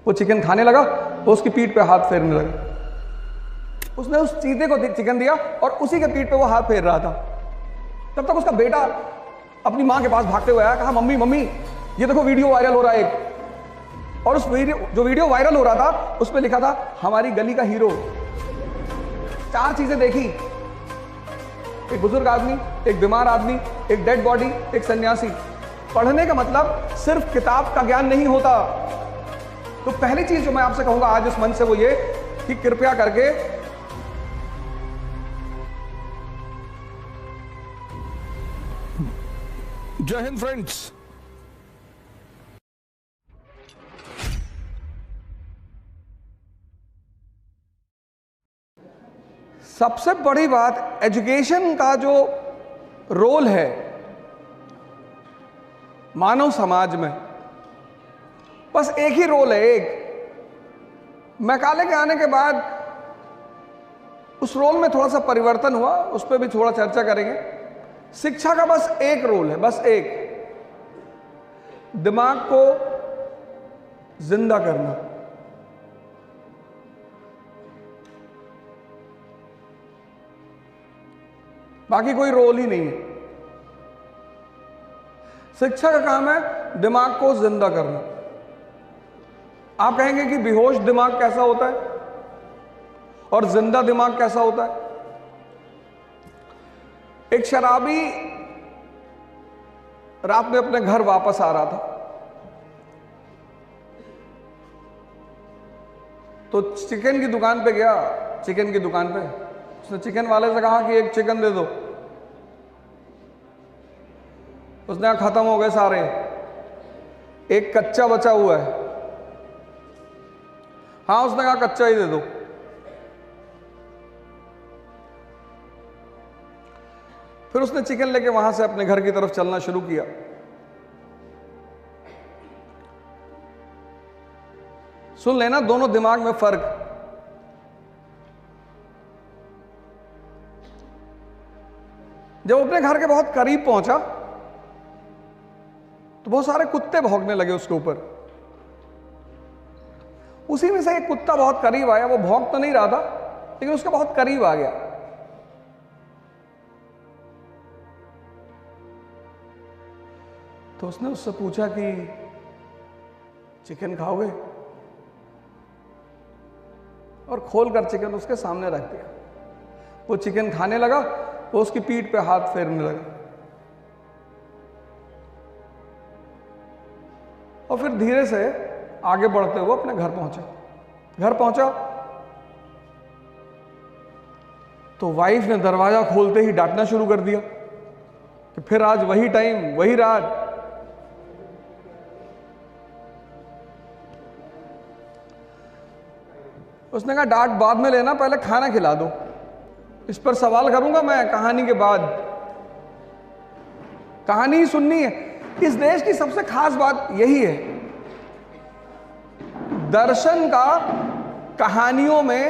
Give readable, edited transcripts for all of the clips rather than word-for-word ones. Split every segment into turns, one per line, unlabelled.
वो चिकन खाने लगा तो उसकी पीठ पे हाथ फेरने लगा। उसने उस चीते को चिकन दिया और उसी के पीठ पे वो हाथ फेर रहा था। तब तक उसका बेटा अपनी मां के पास भागते हुए आया, कहा मम्मी मम्मी ये देखो वीडियो वायरल हो रहा है एक। और उस वीडियो वायरल हो रहा था उस पे लिखा था हमारी गली का हीरो। 4 चीजें देखी, एक बुजुर्ग आदमी, एक बीमार आदमी, एक डेड बॉडी, एक सन्यासी। पढ़ने का मतलब सिर्फ किताब का ज्ञान नहीं होता। तो पहली चीज जो मैं आपसे कहूंगा आज इस मंच से वो ये कि कृपया करके
जय हिंद फ्रेंड्स।
सबसे बड़ी बात एजुकेशन का जो रोल है मानव समाज में, बस एक ही रोल है, एक। मैकाले के आने के बाद उस रोल में थोड़ा सा परिवर्तन हुआ, उस पर भी थोड़ा चर्चा करेंगे। शिक्षा का बस एक रोल है, बस एक, दिमाग को जिंदा करना। बाकी कोई रोल ही नहीं है। शिक्षा का काम है दिमाग को जिंदा करना। आप कहेंगे कि बेहोश दिमाग कैसा होता है और जिंदा दिमाग कैसा होता है? एक शराबी रात में अपने घर वापस आ रहा था, तो चिकन की दुकान पे गया। चिकन की दुकान पे उसने चिकन वाले से कहा कि एक चिकन दे दो। उसने कहा खत्म हो गए सारे, एक कच्चा बचा हुआ है। हाँ, उसने कहा कच्चा ही दे दो। फिर उसने चिकन लेके वहां से अपने घर की तरफ चलना शुरू किया। सुन लेना दोनों दिमाग में फर्क। जब अपने घर के बहुत करीब पहुंचा तो बहुत सारे कुत्ते भौंकने लगे उसके ऊपर। उसी में से एक कुत्ता बहुत करीब आया। वो भौंक तो नहीं रहा था लेकिन उसके बहुत करीब आ गया। तो उसने उससे पूछा कि चिकन खाओगे? और खोलकर चिकन उसके सामने रख दिया। वो चिकन खाने लगा, वो उसकी पीठ पे हाथ फेरने लगा और फिर धीरे से आगे बढ़ते हुए अपने घर पहुंचा। घर पहुंचा तो वाइफ ने दरवाजा खोलते ही डांटना शुरू कर दिया कि फिर आज वही टाइम, वही रात। उसने कहा डांट बाद में लेना, पहले खाना खिला दो। इस पर सवाल करूंगा मैं कहानी के बाद। कहानी ही सुननी है। इस देश की सबसे खास बात यही है, दर्शन का कहानियों में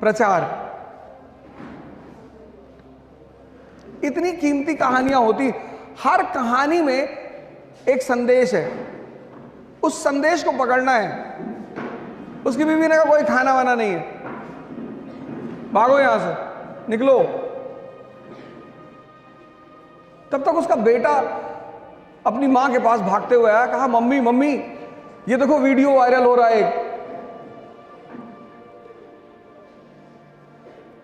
प्रचार। इतनी कीमती कहानियां होती, हर कहानी में एक संदेश है। उस संदेश को पकड़ना है। उसकी बीवी ने कहा कोई खाना वाना नहीं है, भागो यहां से, निकलो। तब तक उसका बेटा अपनी मां के पास भागते हुए आया, कहा मम्मी मम्मी ये देखो वीडियो वायरल हो रहा है एक।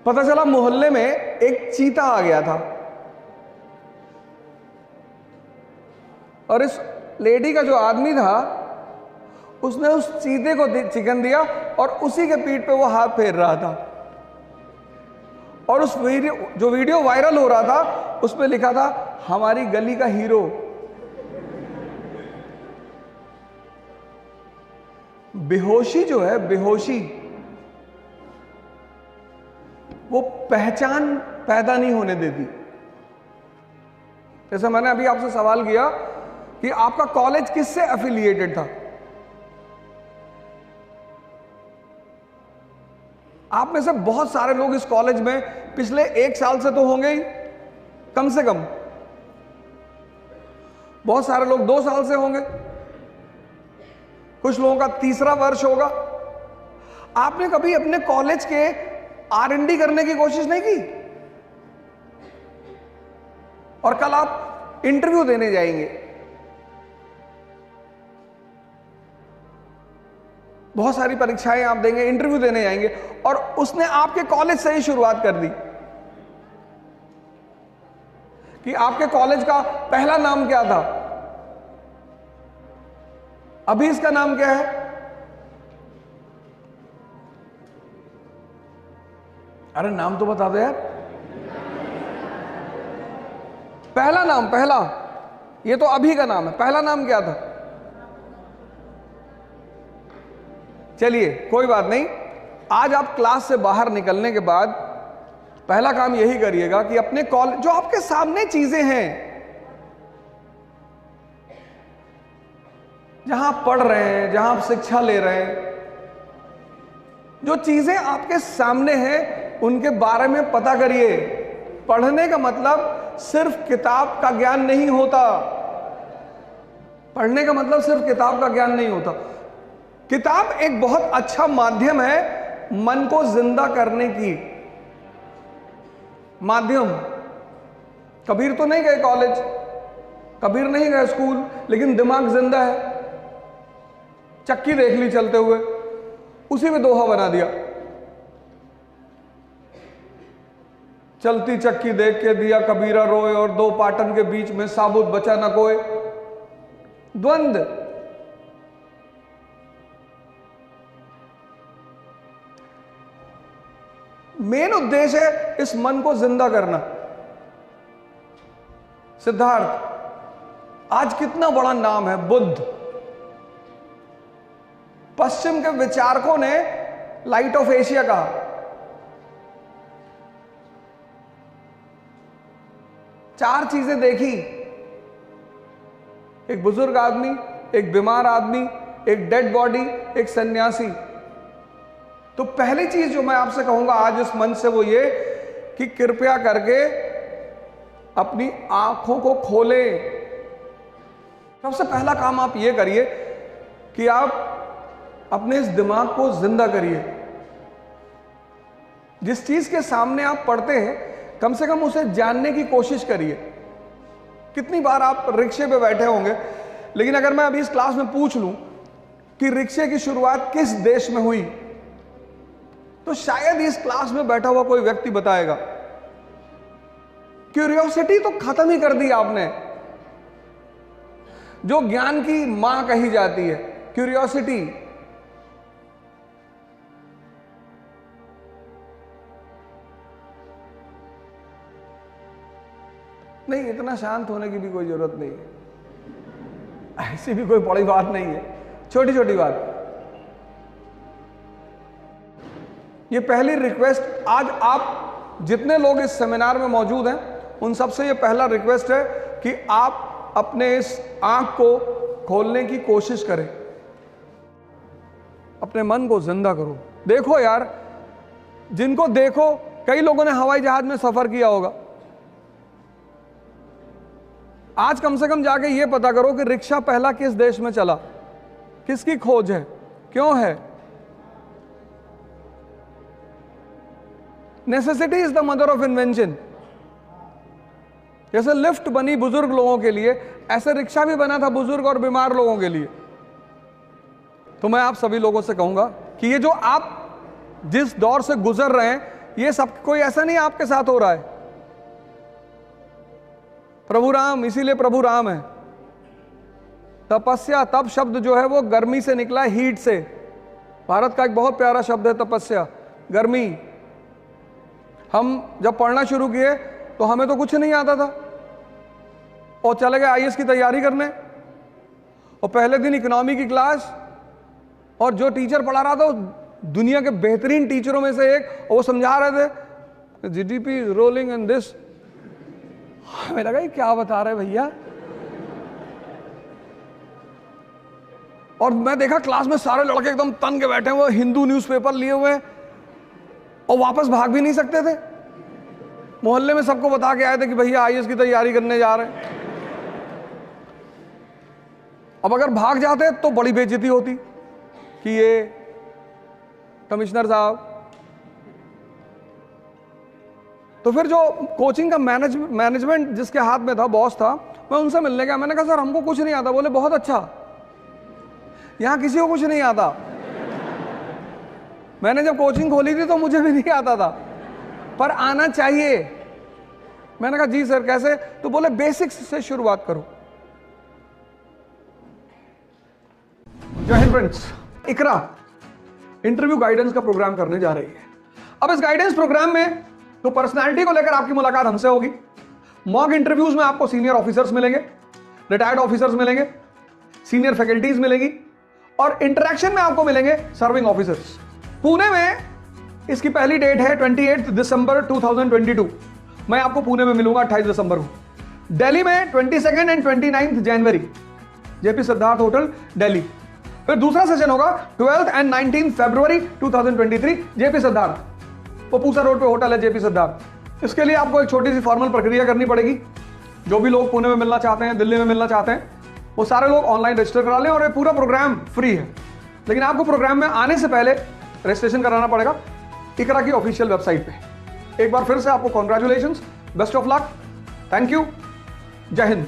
पता चला मोहल्ले में एक चीता आ गया था और इस लेडी का जो आदमी था उसने उस चीते को चिकन दिया और उसी के पीठ पे वो हाथ फेर रहा था। और उस वीडियो वायरल हो रहा था उस पे लिखा था हमारी गली का हीरो। बेहोशी जो है, बेहोशी, वो पहचान पैदा नहीं होने देती। जैसे मैंने अभी आपसे सवाल किया कि आपका कॉलेज किससे एफिलिएटेड था। आप में से बहुत सारे लोग इस कॉलेज में पिछले 1 साल से तो होंगे ही कम से कम। बहुत सारे लोग 2 साल से होंगे, कुछ लोगों का तीसरा वर्ष होगा। आपने कभी अपने कॉलेज के R&D करने की कोशिश नहीं की? और कल आप इंटरव्यू देने जाएंगे, बहुत सारी परीक्षाएं आप देंगे, इंटरव्यू देने जाएंगे, और उसने आपके कॉलेज से ही शुरुआत कर दी कि आपके कॉलेज का पहला नाम क्या था, अभी इसका नाम क्या है? अरे नाम तो बता दो यार। पहला नाम, पहला, ये तो अभी का नाम है, पहला नाम क्या था? चलिए कोई बात नहीं, आज आप क्लास से बाहर निकलने के बाद पहला काम यही करिएगा कि अपने कॉलेज, जो आपके सामने चीजें हैं, जहां आप पढ़ रहे हैं, जहां आप शिक्षा ले रहे हैं, जो चीजें आपके सामने हैं उनके बारे में पता करिए। पढ़ने का मतलब सिर्फ किताब का ज्ञान नहीं होता। पढ़ने का मतलब सिर्फ किताब का ज्ञान नहीं होता। किताब एक बहुत अच्छा माध्यम है मन को जिंदा करने की। माध्यम, कबीर तो नहीं गए कॉलेज, कबीर नहीं गए स्कूल, लेकिन दिमाग जिंदा है। चक्की देख ली चलते हुए, उसी में दोहा बना दिया। चलती चक्की देख के दिया कबीरा रोए, और दो पाटन के बीच में साबुत बचा न कोई। द्वंद। मेन उद्देश्य है इस मन को जिंदा करना। सिद्धार्थ आज कितना बड़ा नाम है, बुद्ध। पश्चिम के विचारकों ने लाइट ऑफ एशिया कहा। चार चीजें देखी, एक बुजुर्ग आदमी, एक बीमार आदमी, एक डेड बॉडी, एक सन्यासी। तो पहली चीज जो मैं आपसे कहूंगा आज इस मंच से वो ये कि कृपया करके अपनी आंखों को खोलें। सबसे पहला काम आप ये करिए कि आप अपने इस दिमाग को जिंदा करिए। जिस चीज के सामने आप पढ़ते हैं कम से कम उसे जानने की कोशिश करिए। कितनी बार आप रिक्शे पे बैठे होंगे, लेकिन अगर मैं अभी इस क्लास में पूछ लूं कि रिक्शे की शुरुआत किस देश में हुई, तो शायद इस क्लास में बैठा हुआ कोई व्यक्ति बताएगा। क्यूरियोसिटी तो खत्म ही कर दी आपने, जो ज्ञान की मां कही जाती है, क्यूरियोसिटी। नहीं, इतना शांत होने की भी कोई जरूरत नहीं है, ऐसी भी कोई बड़ी बात नहीं है, छोटी छोटी बात। ये पहली रिक्वेस्ट, आज आप जितने लोग इस सेमिनार में मौजूद हैं उन सबसे ये पहला रिक्वेस्ट है कि आप अपने इस आंख को खोलने की कोशिश करें, अपने मन को जिंदा करो। देखो यार, जिनको देखो, कई लोगों ने हवाई जहाज में सफर किया होगा। आज कम से कम जाके ये पता करो कि रिक्शा पहला किस देश में चला, किसकी खोज है, क्यों है। Necessity is the mother of invention. जैसे लिफ्ट बनी बुजुर्ग लोगों के लिए, ऐसे रिक्शा भी बना था बुजुर्ग और बीमार लोगों के लिए। तो मैं आप सभी लोगों से कहूंगा कि ये जो आप जिस दौर से गुजर रहे हैं, ये सब कोई ऐसा नहीं आपके साथ हो रहा है। प्रभु राम, इसीलिए प्रभु राम है। तपस्या, तप शब्द जो है वो गर्मी से निकला है, हीट से। भारत का एक बहुत प्यारा शब्द है तपस्या, गर्मी। हम जब पढ़ना शुरू किए तो हमें तो कुछ नहीं आता था, और चले गए आईएएस की तैयारी करने, और पहले दिन इकोनॉमी की क्लास, और जो टीचर पढ़ा रहा था दुनिया के बेहतरीन टीचरों में से एक, और वो समझा रहे थे जीडीपी रोलिंग एंड दिस। हमें लगा ये क्या बता रहे भैया। और मैं देखा क्लास में सारे लड़के एकदम तन के बैठे हुए, हिंदू न्यूज़पेपर लिए हुए, और वापस भाग भी नहीं सकते थे। मोहल्ले में सबको बता के आए थे कि भैया आईएएस की तैयारी करने जा रहे हैं। अब अगर भाग जाते तो बड़ी बेइज्जती होती, कि ये कमिश्नर साहब, तो फिर जो कोचिंग का मैनेजमेंट जिसके हाथ में था, बॉस था, मैं उनसे मिलने गया। मैंने कहा सर हमको कुछ नहीं आता। बोले बहुत अच्छा, यहां किसी को कुछ नहीं आता। मैंने जब कोचिंग खोली थी तो मुझे भी नहीं आता था, पर आना चाहिए। मैंने कहा जी सर कैसे? तो बोले बेसिक्स से शुरुआत करो। जय हिंद फ्रेंड्स, इकरा इंटरव्यू गाइडेंस का प्रोग्राम करने जा रही है। अब इस गाइडेंस प्रोग्राम में तो पर्सनालिटी को लेकर आपकी मुलाकात हमसे होगी। मॉक इंटरव्यूज में आपको सीनियर ऑफिसर्स मिलेंगे, रिटायर्ड ऑफिसर्स मिलेंगे, सीनियर फैकल्टीज मिलेगी, और इंटरेक्शन में आपको मिलेंगे सर्विंग ऑफिसर्स। पुणे में इसकी पहली डेट है 28 दिसंबर 2022। मैं आपको पुणे में मिलूंगा 28 दिसंबर को। दिल्ली में 22 and 29 January, JP Siddharth hotel Delhi. फिर दूसरा सेशन होगा 12 एंड 19 फरवरी 2023, जेपी सिद्धार्थ, वो पूसा रोड पे होटल है जेपी सिद्धार्थ। इसके लिए आपको एक छोटी सी फॉर्मल प्रक्रिया करनी पड़ेगी। जो भी लोग पुणे में मिलना चाहते हैं, दिल्ली में मिलना चाहते हैं, वो सारे लोग ऑनलाइन रजिस्टर करा लें, और ये पूरा प्रोग्राम फ्री है। लेकिन आपको प्रोग्राम में आने से पहले रजिस्ट्रेशन कराना पड़ेगा इकरा की ऑफिशियल वेबसाइट पे। एक बार फिर से आपको congratulations, best of luck, thank you, जय हिंद।